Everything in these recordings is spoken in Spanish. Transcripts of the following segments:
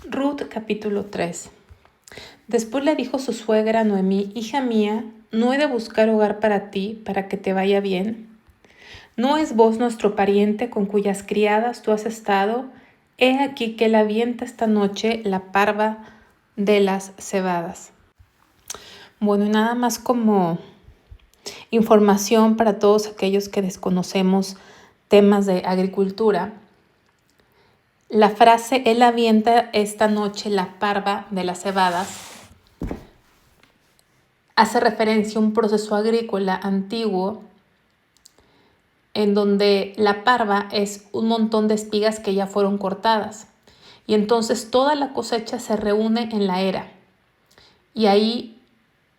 Ruth capítulo 3. Después le dijo su suegra Noemí: hija mía, ¿no he de buscar hogar para ti, para que te vaya bien? ¿No es vos nuestro pariente con cuyas criadas tú has estado? He aquí que él avienta esta noche la parva de las cebadas. Bueno, y nada más como información para todos aquellos que desconocemos temas de agricultura. La frase él avienta esta noche la parva de las cebadas hace referencia a un proceso agrícola antiguo en donde la parva es un montón de espigas que ya fueron cortadas. Y entonces toda la cosecha se reúne en la era. Y ahí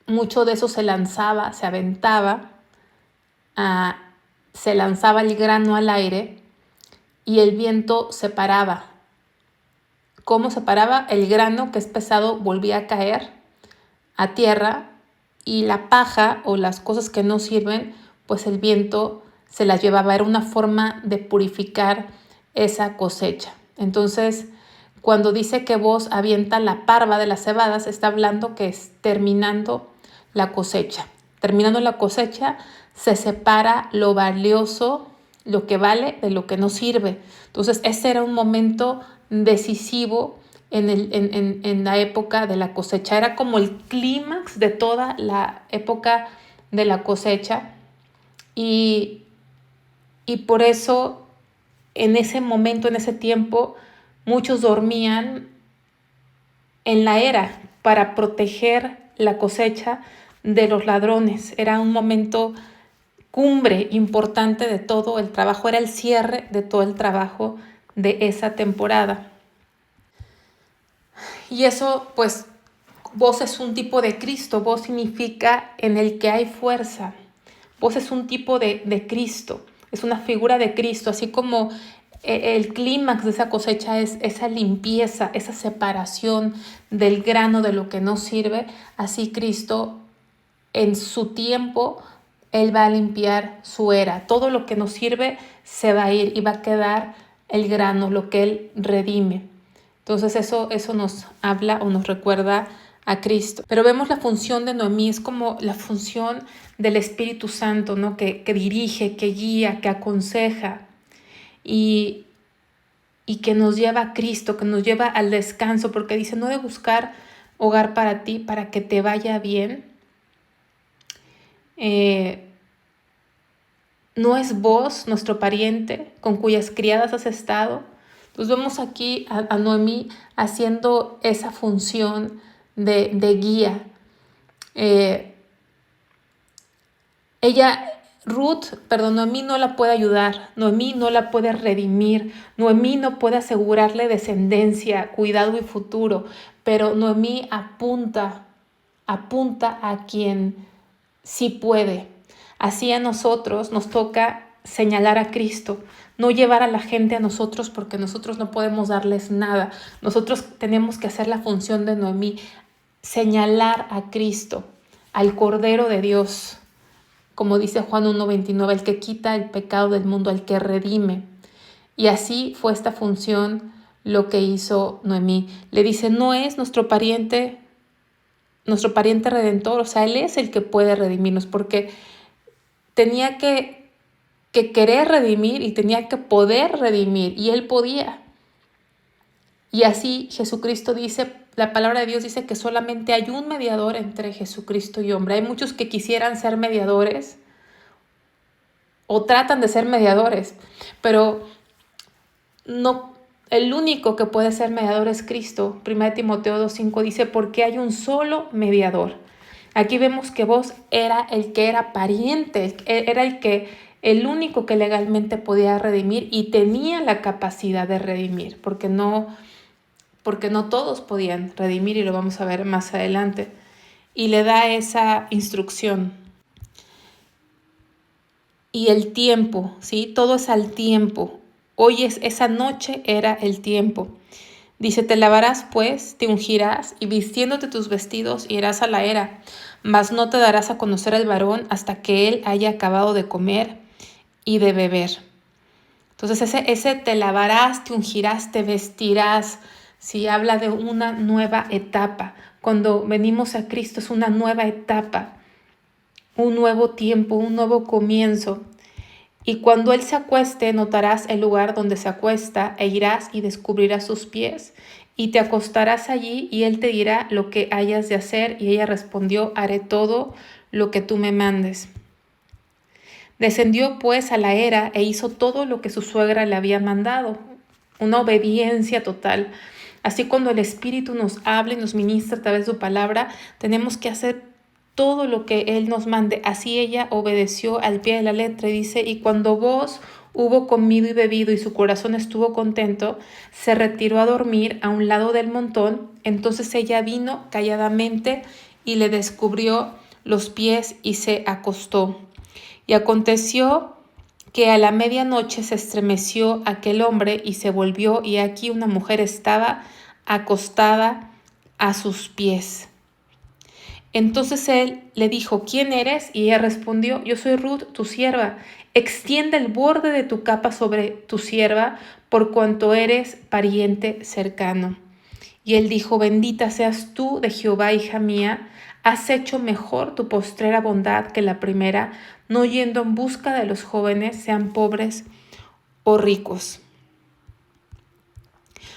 mucho de eso se lanzaba, se aventaba, se lanzaba el grano al aire y el viento separaba. ¿Cómo separaba? El grano, que es pesado, volvía a caer a tierra, y la paja o las cosas que no sirven, pues el viento se las llevaba. Era una forma de purificar esa cosecha. Entonces, cuando dice que vos avienta la parva de las cebadas, está hablando que es terminando la cosecha. Terminando la cosecha, se separa lo valioso, lo que vale, de lo que no sirve. Entonces, ese era un momento decisivo en la época de la cosecha. Era como el clímax de toda la época de la cosecha. Y por eso, en ese momento, en ese tiempo, muchos dormían en la era para proteger la cosecha de los ladrones. Era un momento cumbre importante de todo el trabajo, era el cierre de todo el trabajo de esa temporada. Y eso, pues, vos es un tipo de Cristo, vos significa en el que hay fuerza. Vos es un tipo de Cristo, es una figura de Cristo, así como el clímax de esa cosecha es esa limpieza, esa separación del grano de lo que no sirve. Así Cristo, en su tiempo, Él va a limpiar su era. Todo lo que no sirve se va a ir y va a quedar el grano, lo que Él redime. Entonces eso nos habla o nos recuerda a Cristo. Pero vemos la función de Noemí, es como la función del Espíritu Santo, ¿no? Que dirige, que guía, que aconseja y que nos lleva a Cristo, que nos lleva al descanso, porque dice: no he de buscar hogar para ti, para que te vaya bien. ¿No es vos nuestro pariente con cuyas criadas has estado? Entonces vemos aquí a Noemí haciendo esa función de guía. Noemí no la puede ayudar, Noemí no la puede redimir, Noemí no puede asegurarle descendencia, cuidado y futuro, pero Noemí apunta a quien sí puede. Así a nosotros nos toca señalar a Cristo, no llevar a la gente a nosotros, porque nosotros no podemos darles nada. Nosotros tenemos que hacer la función de Noemí, señalar a Cristo, al Cordero de Dios, como dice Juan 1:29, el que quita el pecado del mundo, el que redime. Y así fue esta función lo que hizo Noemí. Le dice: no es nuestro pariente redentor, o sea, Él es el que puede redimirnos, porque tenía que querer redimir y tenía que poder redimir, y Él podía. Y así Jesucristo dice, la palabra de Dios dice que solamente hay un mediador entre Jesucristo y hombre. Hay muchos que quisieran ser mediadores o tratan de ser mediadores, pero no, el único que puede ser mediador es Cristo. 1 Timoteo 2:5 dice: porque hay un solo mediador. Aquí vemos que vos era el que era pariente, era el único que legalmente podía redimir y tenía la capacidad de redimir, porque no todos podían redimir, y lo vamos a ver más adelante. Y le da esa instrucción. Y el tiempo, ¿sí? Todo es al tiempo. Hoy esa noche era el tiempo. Dice: te lavarás pues, te ungirás, y vistiéndote tus vestidos irás a la era, mas no te darás a conocer al varón hasta que él haya acabado de comer y de beber. Entonces ese te lavarás, te ungirás, te vestirás, Sí, habla de una nueva etapa. Cuando venimos a Cristo es una nueva etapa, un nuevo tiempo, un nuevo comienzo. Y cuando Él se acueste, notarás el lugar donde se acuesta e irás y descubrirás sus pies. Y te acostarás allí y Él te dirá lo que hayas de hacer. Y ella respondió, haré todo lo que tú me mandes. Descendió pues a la era e hizo todo lo que su suegra le había mandado. Una obediencia total. Así cuando el Espíritu nos habla y nos ministra a través de su palabra, tenemos que hacer todo lo que Él nos mande. Así ella obedeció al pie de la letra y dice, y cuando vos hubo comido y bebido y su corazón estuvo contento, se retiró a dormir a un lado del montón. Entonces ella vino calladamente y le descubrió los pies y se acostó. Y aconteció que a la medianoche se estremeció aquel hombre y se volvió, y aquí una mujer estaba acostada a sus pies. Entonces él le dijo, ¿quién eres? Y ella respondió, yo soy Ruth, tu sierva. Extiende el borde de tu capa sobre tu sierva, por cuanto eres pariente cercano. Y él dijo, bendita seas tú de Jehová, hija mía, has hecho mejor tu postrera bondad que la primera, no yendo en busca de los jóvenes, sean pobres o ricos.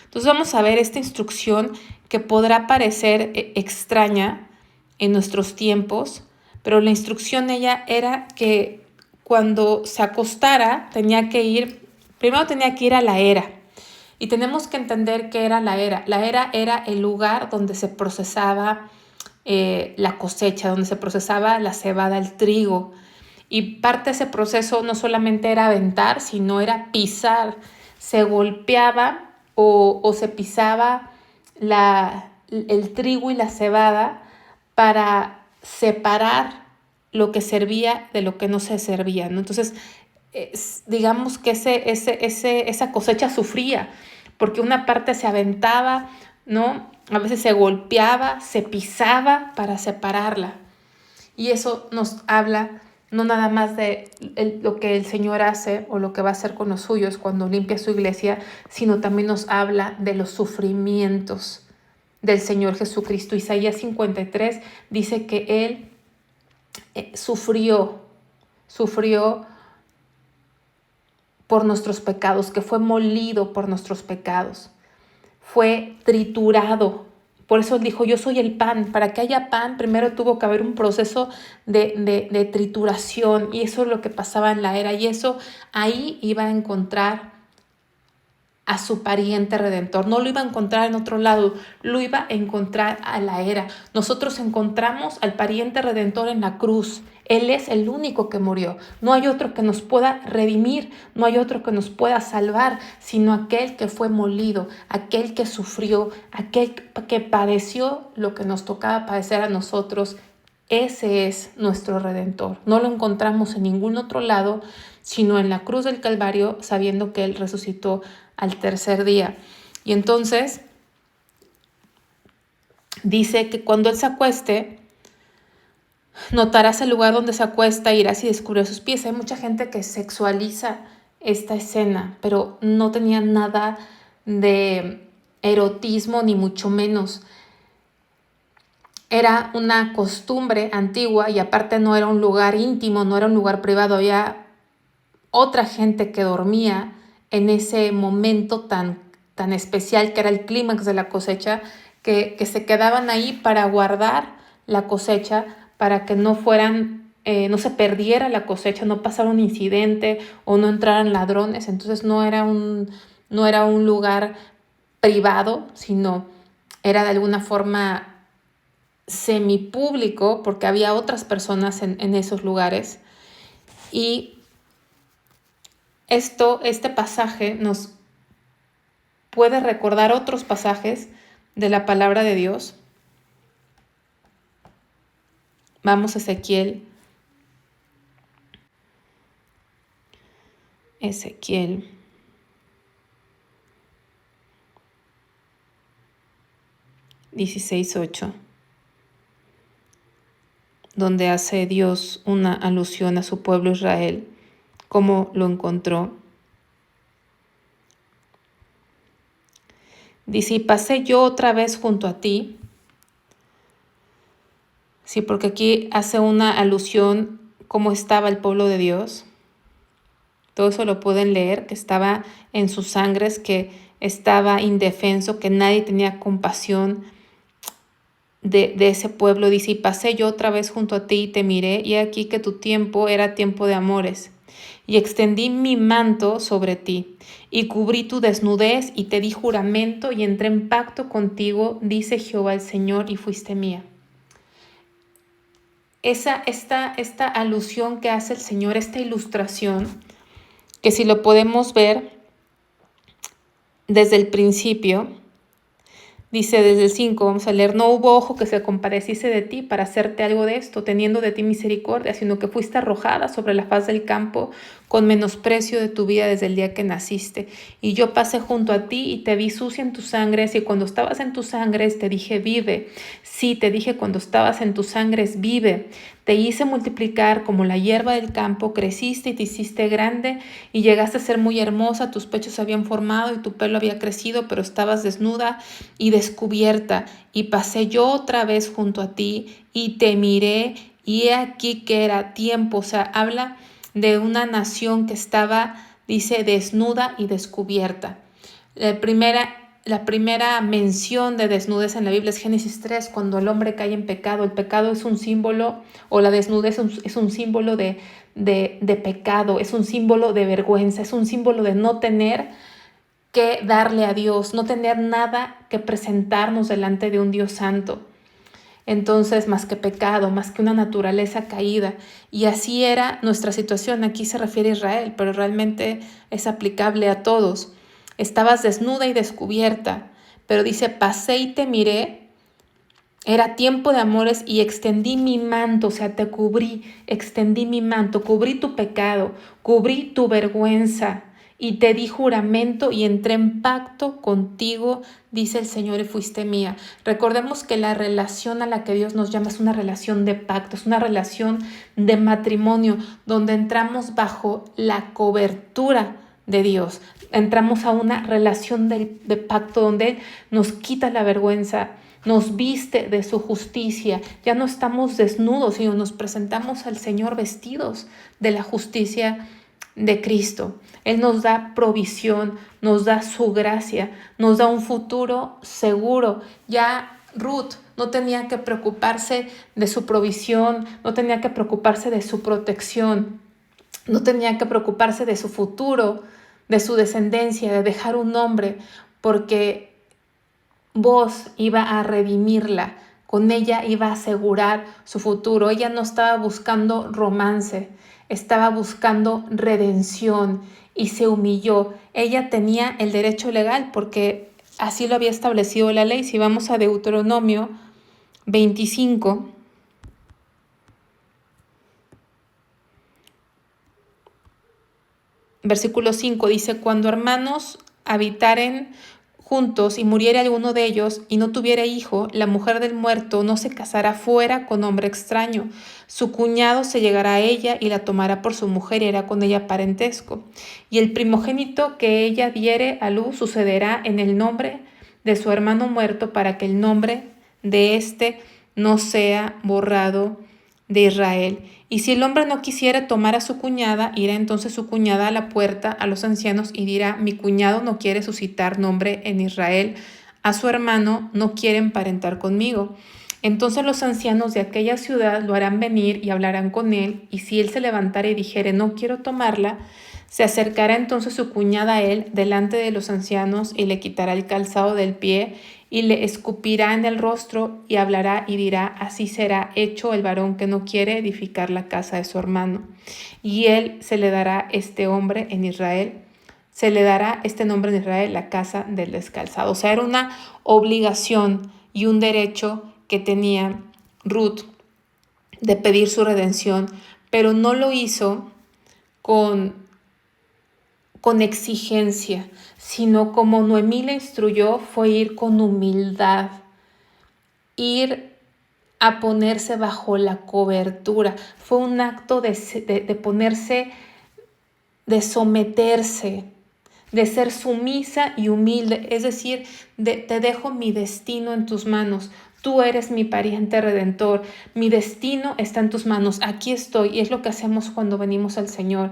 Entonces vamos a ver esta instrucción que podrá parecer extraña en nuestros tiempos, pero la instrucción ella era que cuando se acostara primero tenía que ir a la era. Y tenemos que entender qué era la era. La era era el lugar donde se procesaba la cosecha, donde se procesaba la cebada, el trigo. Y parte de ese proceso no solamente era aventar, sino era pisar. Se golpeaba o se pisaba el trigo y la cebada para separar lo que servía de lo que no se servía, ¿no? Entonces, digamos que esa cosecha sufría, porque una parte se aventaba, ¿no? A veces se golpeaba, se pisaba para separarla. Y eso nos habla no nada más de lo que el Señor hace o lo que va a hacer con los suyos cuando limpia su iglesia, sino también nos habla de los sufrimientos del Señor Jesucristo. Isaías 53 dice que Él sufrió por nuestros pecados, que fue molido por nuestros pecados, fue triturado. Por eso él dijo, yo soy el pan. Para que haya pan, primero tuvo que haber un proceso de trituración, y eso es lo que pasaba en la era, y eso ahí iba a encontrar a su pariente redentor. No lo iba a encontrar en otro lado, lo iba a encontrar a la era. Nosotros encontramos al pariente redentor en la cruz. Él es el único que murió. No hay otro que nos pueda redimir, no hay otro que nos pueda salvar, sino aquel que fue molido, aquel que sufrió, aquel que padeció lo que nos tocaba padecer a nosotros. Ese es nuestro redentor. No lo encontramos en ningún otro lado, sino en la cruz del Calvario, sabiendo que Él resucitó al tercer día. Y entonces dice que cuando Él se acueste, notarás el lugar donde se acuesta, irás y descubrirás sus pies. Hay mucha gente que sexualiza esta escena, pero no tenía nada de erotismo, ni mucho menos. Era una costumbre antigua, y aparte no era un lugar íntimo, no era un lugar privado, había otra gente que dormía en ese momento tan especial que era el clímax de la cosecha, que se quedaban ahí para guardar la cosecha, para que no se perdiera la cosecha, no pasara un incidente o no entraran ladrones. Entonces no era un lugar privado, sino era de alguna forma semipúblico, porque había otras personas en esos lugares. Y este pasaje nos puede recordar otros pasajes de la palabra de Dios. Vamos a Ezequiel 16:8, donde hace Dios una alusión a su pueblo Israel, cómo lo encontró. Dice, y pasé yo otra vez junto a ti. Sí, porque aquí hace una alusión cómo estaba el pueblo de Dios. Todo eso lo pueden leer, que estaba en sus sangres, que estaba indefenso, que nadie tenía compasión de ese pueblo. Dice, y pasé yo otra vez junto a ti y te miré, y aquí que tu tiempo era tiempo de amores. Y extendí mi manto sobre ti, y cubrí tu desnudez, y te di juramento, y entré en pacto contigo, dice Jehová el Señor, y fuiste mía. Esta alusión que hace el Señor, esta ilustración, que si lo podemos ver desde el principio, dice desde el 5, vamos a leer, no hubo ojo que se compadeciese de ti para hacerte algo de esto, teniendo de ti misericordia, sino que fuiste arrojada sobre la faz del campo con menosprecio de tu vida desde el día que naciste. Y yo pasé junto a ti y te vi sucia en tus sangres, y cuando estabas en tus sangres te dije, vive. Sí, te dije, cuando estabas en tus sangres, vive. Te hice multiplicar como la hierba del campo, creciste y te hiciste grande y llegaste a ser muy hermosa, tus pechos se habían formado y tu pelo había crecido, pero estabas desnuda y descubierta. Y pasé yo otra vez junto a ti y te miré, y he aquí que era tiempo. O sea, habla de una nación que estaba, dice, desnuda y descubierta. La primera mención de desnudez en la Biblia es Génesis 3, cuando el hombre cae en pecado. El pecado es un símbolo, o la desnudez es un símbolo de pecado, es un símbolo de vergüenza, es un símbolo de no tener que darle a Dios, no tener nada que presentarnos delante de un Dios santo. Entonces, más que pecado, más que una naturaleza caída. Y así era nuestra situación. Aquí se refiere a Israel, pero realmente es aplicable a todos. Estabas desnuda y descubierta, pero dice, pasé y te miré. Era tiempo de amores y extendí mi manto, o sea, te cubrí, extendí mi manto, cubrí tu pecado, cubrí tu vergüenza y te di juramento y entré en pacto contigo, dice el Señor, y fuiste mía. Recordemos que la relación a la que Dios nos llama es una relación de pacto, es una relación de matrimonio, donde entramos bajo la cobertura de Dios. Entramos a una relación de pacto donde Él nos quita la vergüenza, nos viste de su justicia. Ya no estamos desnudos, sino nos presentamos al Señor vestidos de la justicia de Cristo. Él nos da provisión, nos da su gracia, nos da un futuro seguro. Ya Ruth no tenía que preocuparse de su provisión, no tenía que preocuparse de su protección, no tenía que preocuparse de su futuro, de su descendencia, de dejar un nombre, porque vos iba a redimirla, con ella iba a asegurar su futuro. Ella no estaba buscando romance, estaba buscando redención y se humilló. Ella tenía el derecho legal porque así lo había establecido la ley. Si vamos a Deuteronomio 25, versículo 5, dice, cuando hermanos habitaren juntos y muriere alguno de ellos y no tuviera hijo, la mujer del muerto no se casará fuera con hombre extraño. Su cuñado se llegará a ella y la tomará por su mujer y hará con ella parentesco. Y el primogénito que ella diere a luz sucederá en el nombre de su hermano muerto, para que el nombre de éste no sea borrado de Israel. Y si el hombre no quisiera tomar a su cuñada, irá entonces su cuñada a la puerta a los ancianos y dirá, mi cuñado no quiere suscitar nombre en Israel, a su hermano no quiere emparentar conmigo. Entonces los ancianos de aquella ciudad lo harán venir y hablarán con él, y si él se levantara y dijere, no quiero tomarla, se acercará entonces su cuñada a él delante de los ancianos y le quitará el calzado del pie y le escupirá en el rostro y hablará y dirá, así será hecho el varón que no quiere edificar la casa de su hermano. Y él se le dará este hombre en Israel, se le dará este nombre en Israel, la casa del descalzado. O sea, era una obligación y un derecho que tenía Ruth de pedir su redención, pero no lo hizo con exigencia, sino como Noemí le instruyó, fue ir con humildad, ir a ponerse bajo la cobertura. Fue un acto de ponerse, de someterse, de ser sumisa y humilde, es decir, te dejo mi destino en tus manos. Tú eres mi pariente redentor, mi destino está en tus manos, aquí estoy. Y es lo que hacemos cuando venimos al Señor.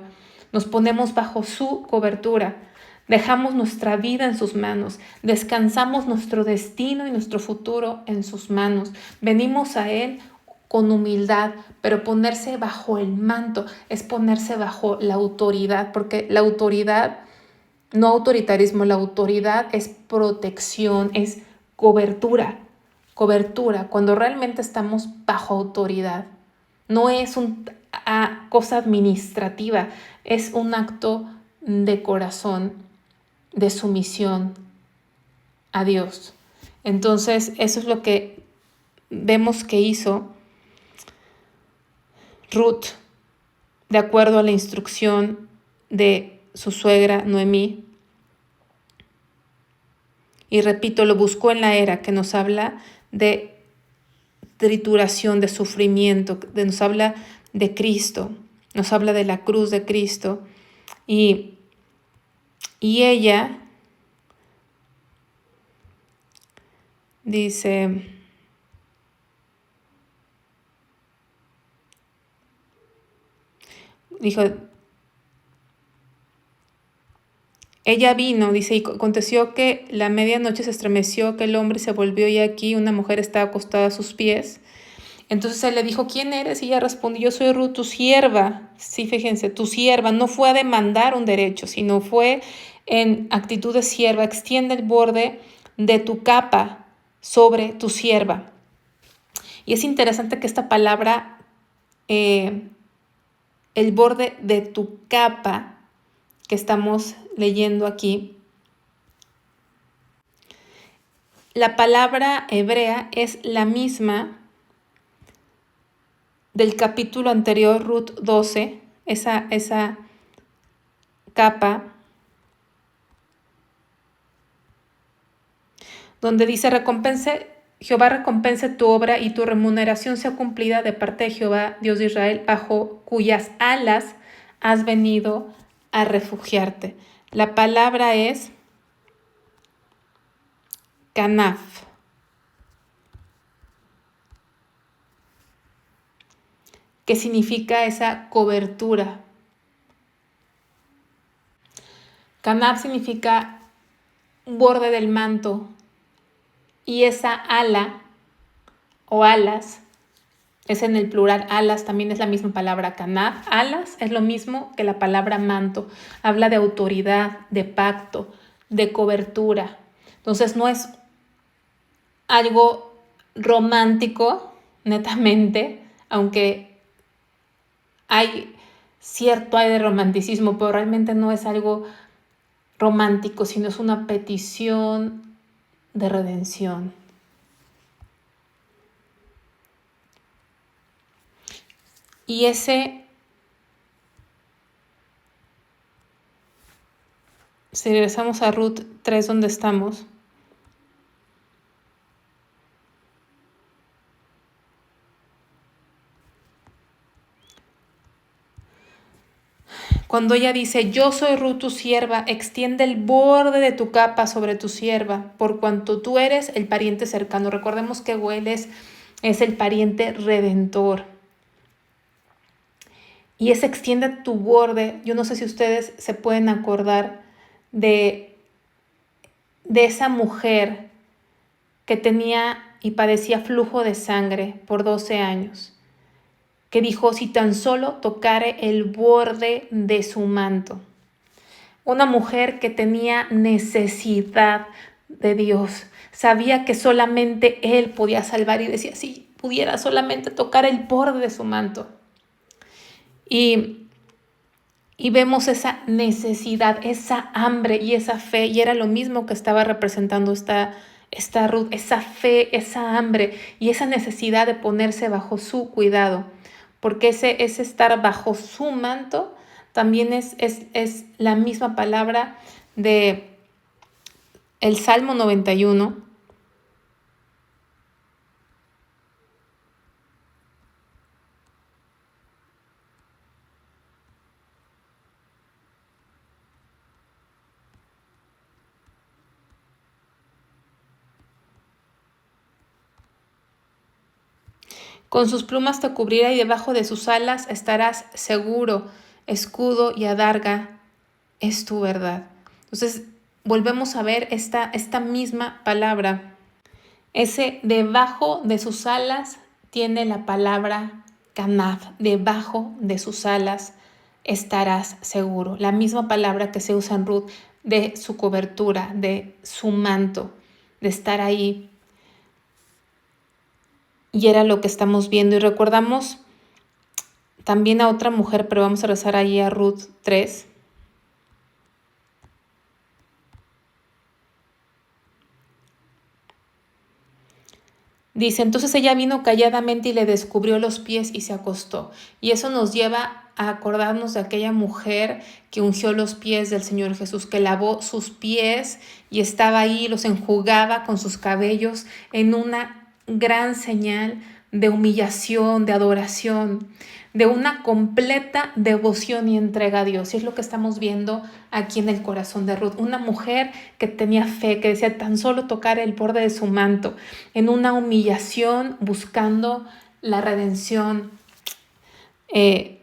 Nos ponemos bajo su cobertura, dejamos nuestra vida en sus manos, descansamos nuestro destino y nuestro futuro en sus manos. Venimos a Él con humildad, pero ponerse bajo el manto es ponerse bajo la autoridad, porque la autoridad, no autoritarismo, la autoridad es protección, es cobertura, cobertura, cuando realmente estamos bajo autoridad. No es una cosa administrativa, es un acto de corazón, de sumisión a Dios. Entonces, eso es lo que vemos que hizo Ruth, de acuerdo a la instrucción de su suegra Noemí. Y repito, lo buscó en la era, que nos habla de trituración, de sufrimiento, nos habla de Cristo, nos habla de la cruz de Cristo. Y ella dice, dijo, ella vino, dice, y aconteció que la medianoche se estremeció, que el hombre se volvió y aquí una mujer estaba acostada a sus pies. Entonces él le dijo, ¿quién eres? Y ella respondió, yo soy Ruth, tu sierva. Sí, fíjense, tu sierva. No fue a demandar un derecho, sino fue en actitud de sierva. Extiende el borde de tu capa sobre tu sierva. Y es interesante que esta palabra, el borde de tu capa, que estamos leyendo aquí, la palabra hebrea es la misma del capítulo anterior, Ruth 12, esa capa, donde dice, Jehová recompense tu obra y tu remuneración sea cumplida de parte de Jehová, Dios de Israel, bajo cuyas alas has venido a refugiarte. La palabra es Canaf. ¿Qué significa esa cobertura? Canaf significa borde del manto, y esa ala o alas es en el plural. Alas también es la misma palabra. Canaf, alas es lo mismo que la palabra manto. Habla de autoridad, de pacto, de cobertura. Entonces no es algo romántico, netamente, aunque hay cierto hay de romanticismo, pero realmente no es algo romántico, sino es una petición de redención. Y si regresamos a Ruth 3, donde estamos, cuando ella dice, yo soy Ruth tu sierva, extiende el borde de tu capa sobre tu sierva, por cuanto tú eres el pariente cercano. Recordemos que Goel es el pariente redentor. Y ese extiende tu borde. Yo no sé si ustedes se pueden acordar de esa mujer que tenía y padecía flujo de sangre por 12 años, que dijo, si tan solo tocare el borde de su manto. Una mujer que tenía necesidad de Dios, sabía que solamente Él podía salvar y decía, si pudiera solamente tocar el borde de su manto. Y vemos esa necesidad, esa hambre y esa fe, y era lo mismo que estaba representando esta Ruth, esa fe, esa hambre y esa necesidad de ponerse bajo su cuidado, porque ese estar bajo su manto también es la misma palabra de el Salmo 91. Con sus plumas te cubrirá y debajo de sus alas estarás seguro. Escudo y adarga es tu verdad. Entonces, volvemos a ver esta misma palabra. Ese debajo de sus alas tiene la palabra canaf. Debajo de sus alas estarás seguro. La misma palabra que se usa en Ruth, de su cobertura, de su manto, de estar ahí. Y era lo que estamos viendo. Y recordamos también a otra mujer, pero vamos a rezar ahí a Ruth 3. Dice, entonces ella vino calladamente y le descubrió los pies y se acostó. Y eso nos lleva a acordarnos de aquella mujer que ungió los pies del Señor Jesús, que lavó sus pies y estaba ahí, los enjugaba con sus cabellos en una gran señal de humillación, de adoración, de una completa devoción y entrega a Dios. Y es lo que estamos viendo aquí en el corazón de Ruth. Una mujer que tenía fe, que decía tan solo tocar el borde de su manto, en una humillación buscando la redención de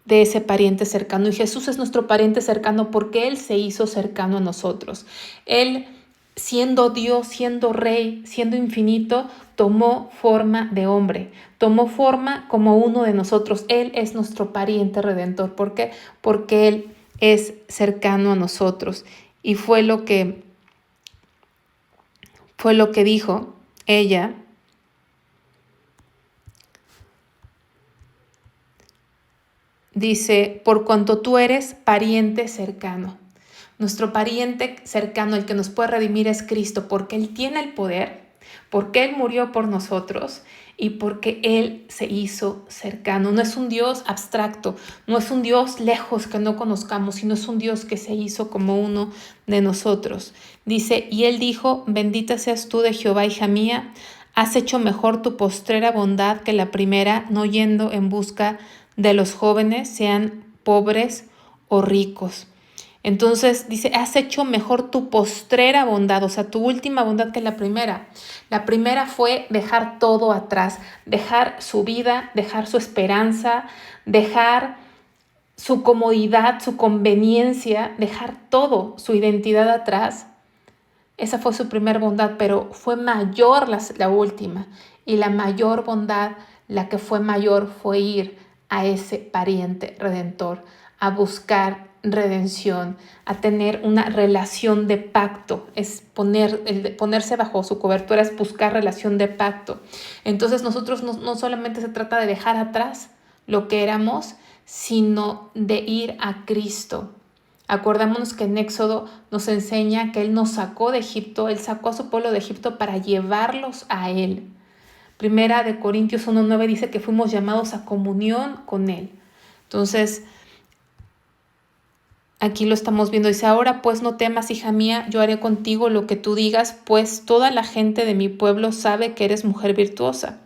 ese pariente cercano. Y Jesús es nuestro pariente cercano porque Él se hizo cercano a nosotros. Él, siendo Dios, siendo Rey, siendo infinito, tomó forma de hombre, tomó forma como uno de nosotros. Él es nuestro pariente redentor. ¿Por qué? Porque Él es cercano a nosotros. Y fue lo que dijo ella. Dice, por cuanto tú eres pariente cercano. Nuestro pariente cercano, el que nos puede redimir, es Cristo, porque Él tiene el poder, porque Él murió por nosotros y porque Él se hizo cercano. No es un Dios abstracto, no es un Dios lejos que no conozcamos, sino es un Dios que se hizo como uno de nosotros. Dice, y Él dijo, bendita seas tú de Jehová, hija mía, has hecho mejor tu postrera bondad que la primera, no yendo en busca de los jóvenes, sean pobres o ricos. Entonces dice, has hecho mejor tu postrera bondad, o sea, tu última bondad que la primera. La primera fue dejar todo atrás, dejar su vida, dejar su esperanza, dejar su comodidad, su conveniencia, dejar todo, su identidad atrás. Esa fue su primer bondad, pero fue mayor la última. Y la mayor bondad, la que fue mayor, fue ir a ese pariente redentor, a buscar redención, a tener una relación de pacto. Es ponerse bajo su cobertura, es buscar relación de pacto. Entonces nosotros no solamente se trata de dejar atrás lo que éramos, sino de ir a Cristo. Acordémonos que en Éxodo nos enseña que Él nos sacó de Egipto, Él sacó a su pueblo de Egipto para llevarlos a Él. Primera de Corintios 1:9 dice que fuimos llamados a comunión con Él. Entonces, aquí lo estamos viendo. Dice, ahora pues no temas, hija mía, yo haré contigo lo que tú digas, pues toda la gente de mi pueblo sabe que eres mujer virtuosa.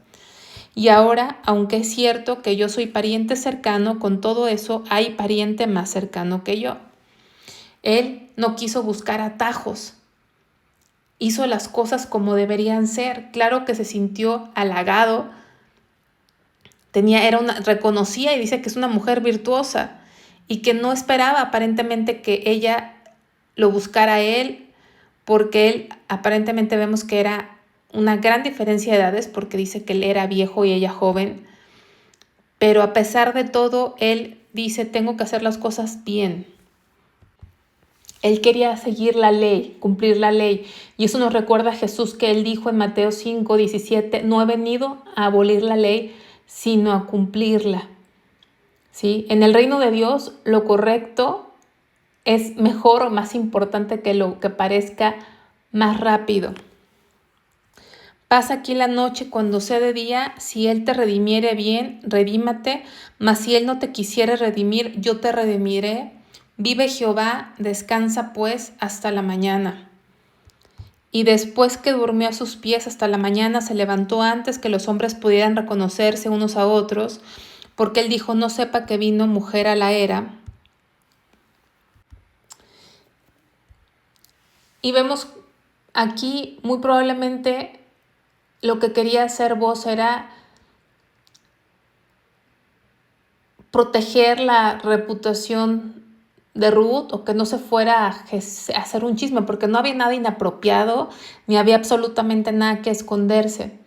Y ahora, aunque es cierto que yo soy pariente cercano, con todo eso hay pariente más cercano que yo. Él no quiso buscar atajos, hizo las cosas como deberían ser. Claro que se sintió halagado, reconocía y dice que es una mujer virtuosa y que no esperaba aparentemente que ella lo buscara a él, porque él aparentemente vemos que era una gran diferencia de edades, porque dice que él era viejo y ella joven, pero a pesar de todo, él dice, tengo que hacer las cosas bien. Él quería seguir la ley, cumplir la ley. Y eso nos recuerda a Jesús que Él dijo en Mateo 5:17, no he venido a abolir la ley, sino a cumplirla. ¿Sí? En el reino de Dios, lo correcto es mejor o más importante que lo que parezca más rápido. Pasa aquí la noche cuando sea de día, si Él te redimiere bien, redímate, mas si Él no te quisiere redimir, yo te redimiré. Vive Jehová, descansa pues hasta la mañana. Y después que durmió a sus pies hasta la mañana, se levantó antes que los hombres pudieran reconocerse unos a otros, porque él dijo, no sepa que vino mujer a la era. Y vemos aquí muy probablemente lo que quería hacer vos era proteger la reputación de Ruth, o que no se fuera a hacer un chisme, porque no había nada inapropiado, ni había absolutamente nada que esconderse.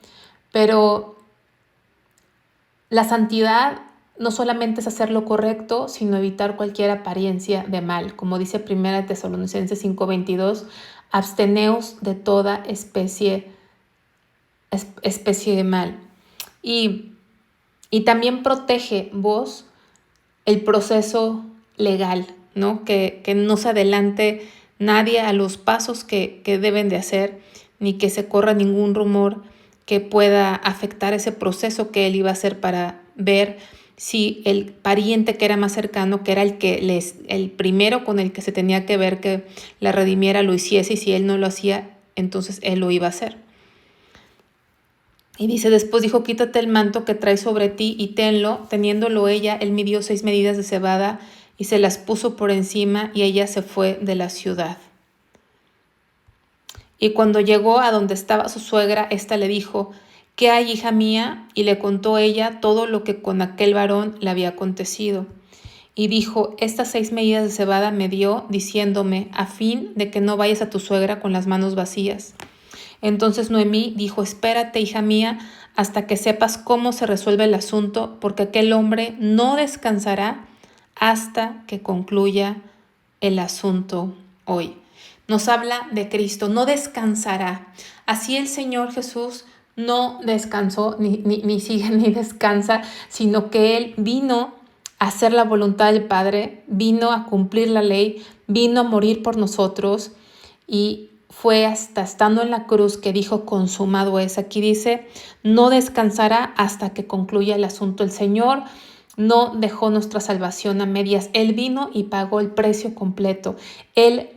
Pero la santidad no solamente es hacer lo correcto, sino evitar cualquier apariencia de mal. Como dice 1 Tesalonicenses 5:22, absteneos de toda especie de mal. Y también protege vos el proceso legal, ¿no? Que no se adelante nadie a los pasos que deben de hacer, ni que se corra ningún rumor que pueda afectar ese proceso que él iba a hacer para ver si el pariente que era más cercano, que era el primero con el que se tenía que ver que la redimiera, lo hiciese, y si él no lo hacía, entonces él lo iba a hacer. Y dice, después dijo, quítate el manto que traes sobre ti y tenlo. Teniéndolo ella, él midió 6 medidas de cebada y se las puso por encima, y ella se fue de la ciudad. Y cuando llegó a donde estaba su suegra, ésta le dijo, ¿qué hay, hija mía? Y le contó ella todo lo que con aquel varón le había acontecido. Y dijo, estas 6 medidas de cebada me dio, diciéndome, a fin de que no vayas a tu suegra con las manos vacías. Entonces Noemí dijo, espérate, hija mía, hasta que sepas cómo se resuelve el asunto, porque aquel hombre no descansará hasta que concluya el asunto hoy. Nos habla de Cristo, no descansará. Así el Señor Jesús no descansó, ni sigue ni descansa, sino que Él vino a hacer la voluntad del Padre, vino a cumplir la ley, vino a morir por nosotros, y fue hasta estando en la cruz que dijo, consumado es. Aquí dice, no descansará hasta que concluya el asunto. El Señor no dejó nuestra salvación a medias. Él vino y pagó el precio completo. Él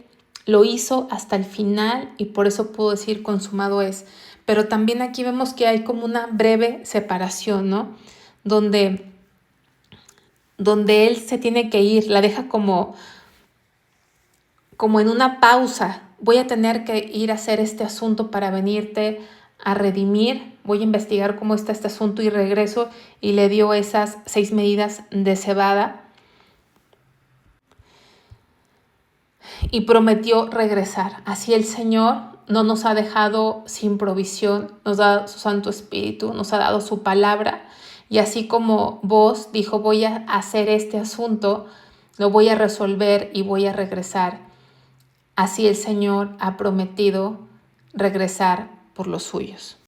lo hizo hasta el final, y por eso puedo decir, consumado es. Pero también aquí vemos que hay como una breve separación, ¿no? Donde Él se tiene que ir, la deja como en una pausa. Voy a tener que ir a hacer este asunto para venirte a redimir. Voy a investigar cómo está este asunto y regreso. Y le dio esas 6 medidas de cebada y prometió regresar. Así el Señor no nos ha dejado sin provisión, nos ha dado su Santo Espíritu, nos ha dado su palabra. Y así como vos dijo, voy a hacer este asunto, lo voy a resolver y voy a regresar. Así el Señor ha prometido regresar por los suyos.